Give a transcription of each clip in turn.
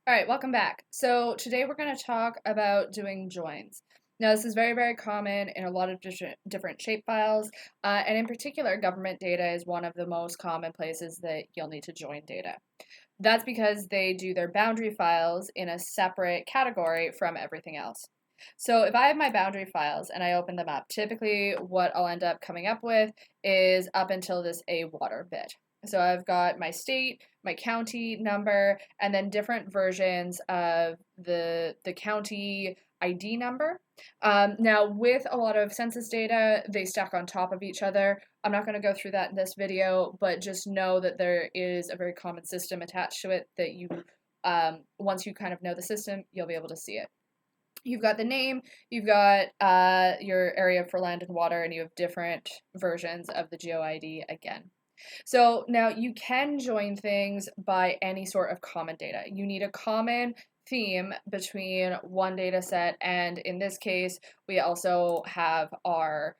All right, welcome back. So today we're going to talk about doing joins. Now, this is very, very common in a lot of different shapefiles, and in particular, government data is one of the most common places that you'll need to join data. That's because they do their boundary files in a separate category from everything else. So if I have my boundary files and I open them up, typically what I'll end up coming up with is up until this A water bit. So I've got my state, my county number, and then different versions of the county ID number. Now, with a lot of census data, they stack on top of each other. I'm not going to go through that in this video, but just know that there is a very common system attached to it that once you kind of know the system, you'll be able to see it. You've got the name, you've got your area for land and water, and you have different versions of the GeoID again. So now you can join things by any sort of common data. You need a common theme between one data set, and in this case, we also have our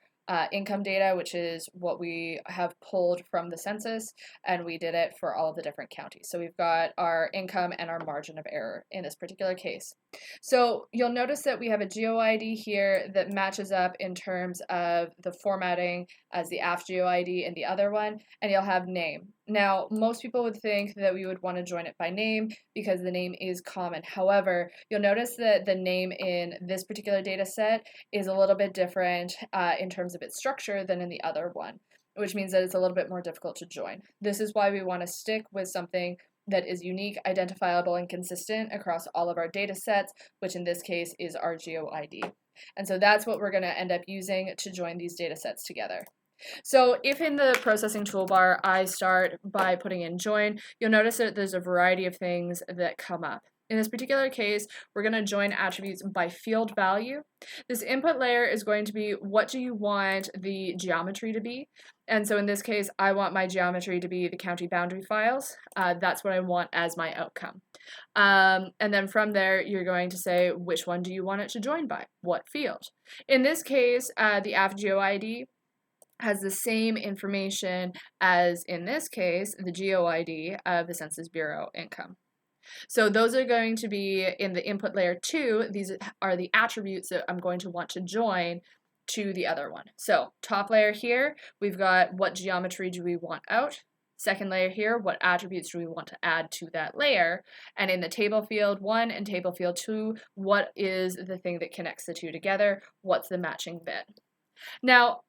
income data, which is what we have pulled from the census, and we did it for all of the different counties. So we've got our income and our margin of error in this particular case. So you'll notice that we have a GeoID here that matches up in terms of the formatting as the AFGeoID in the other one, and you'll have name. Now, most people would think that we would want to join it by name because the name is common. However, you'll notice that the name in this particular data set is a little bit different in terms of its structure than in the other one, which means that it's a little bit more difficult to join. This is why we want to stick with something that is unique, identifiable, and consistent across all of our data sets, which in this case is our GeoID. And so that's what we're going to end up using to join these data sets together. So if in the processing toolbar I start by putting in join, you'll notice that there's a variety of things that come up. In this particular case, we're going to join attributes by field value. This input layer is going to be what do you want the geometry to be? And so in this case, I want my geometry to be the county boundary files. That's what I want as my outcome. And then from there, you're going to say, which one do you want it to join by? What field? In this case, the AFGeoID has the same information as, in this case, the GeoID of the Census Bureau income. So those are going to be in the input layer 2. These are the attributes that I'm going to want to join to the other one. So top layer here, we've got what geometry do we want out. Second layer here, what attributes do we want to add to that layer? And in the table field 1 and table field 2, what is the thing that connects the two together? What's the matching bit? Now,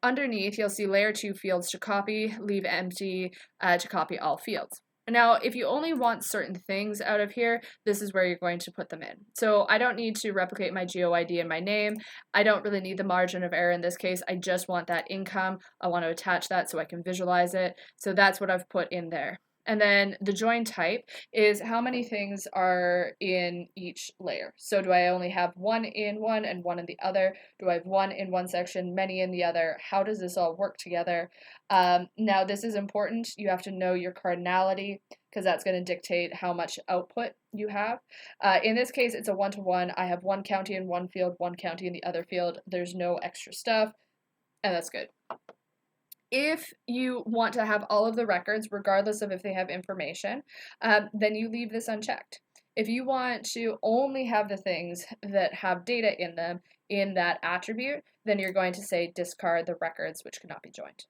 underneath, you'll see layer 2 fields to copy, leave empty to copy all fields. Now, if you only want certain things out of here, this is where you're going to put them in. So I don't need to replicate my GeoID and my name. I don't really need the margin of error in this case. I just want that income. I want to attach that so I can visualize it. So that's what I've put in there. And then the join type is how many things are in each layer. So do I only have one in one and one in the other? Do I have one in one section, many in the other? How does this all work together? Now this is important. You have to know your cardinality because that's going to dictate how much output you have. In this case, it's a one-to-one. I have one county in one field, one county in the other field. There's no extra stuff, and that's good. If you want to have all of the records, regardless of if they have information, then you leave this unchecked. If you want to only have the things that have data in them in that attribute, then you're going to say discard the records which cannot be joined.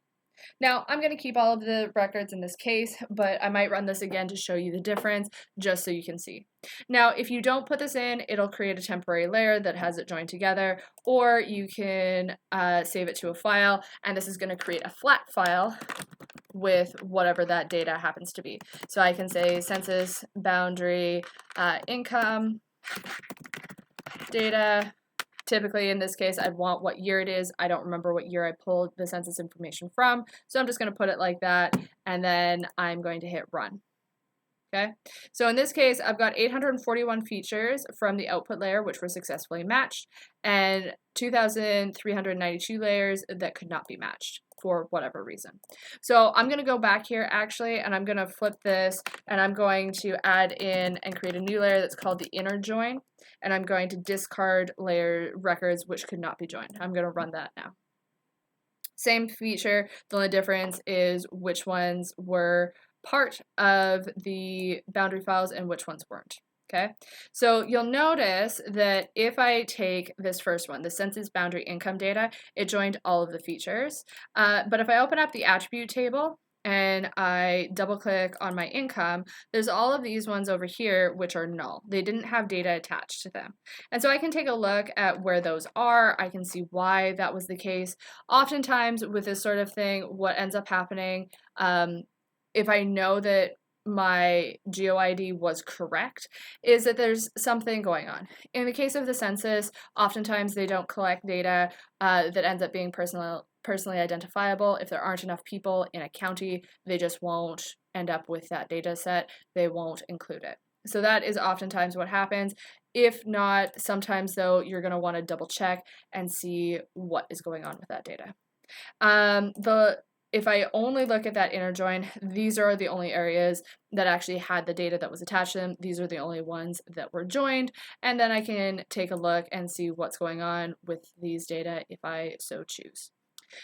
Now, I'm going to keep all of the records in this case, but I might run this again to show you the difference, just so you can see. Now, if you don't put this in, it'll create a temporary layer that has it joined together, or you can save it to a file, and this is going to create a flat file with whatever that data happens to be. So I can say census boundary income data. Typically, in this case, I'd want what year it is. I don't remember what year I pulled the census information from, so I'm just going to put it like that, and then I'm going to hit run. Okay, so in this case, I've got 841 features from the output layer, which were successfully matched, and 2,392 layers that could not be matched for whatever reason. So I'm going to go back here actually, and I'm going to flip this, and I'm going to add in and create a new layer that's called the inner join, and I'm going to discard layer records which could not be joined. I'm going to run that now. Same feature, the only difference is which ones were part of the boundary files and which ones weren't. Okay, so you'll notice that if I take this first one, the census boundary income data, it joined all of the features. But if I open up the attribute table and I double click on my income, there's all of these ones over here which are null. They didn't have data attached to them. And so I can take a look at where those are. I can see why that was the case. Oftentimes with this sort of thing, what ends up happening, if I know that my GeoID was correct, is that there's something going on. In the case of the census, oftentimes they don't collect data that ends up being personally identifiable. If there aren't enough people in a county, they just won't end up with that data set. They won't include it. So that is oftentimes what happens. If not, sometimes though, you're going to want to double check and see what is going on with that data. If I only look at that inner join, these are the only areas that actually had the data that was attached to them. These are the only ones that were joined. And then I can take a look and see what's going on with these data if I so choose.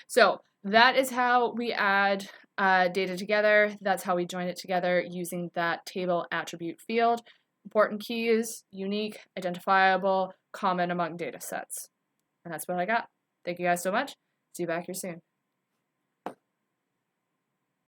So that is how we add data together. That's how we join it together using that table attribute field. Important keys: unique, identifiable, common among data sets. And that's what I got. Thank you guys so much. See you back here soon.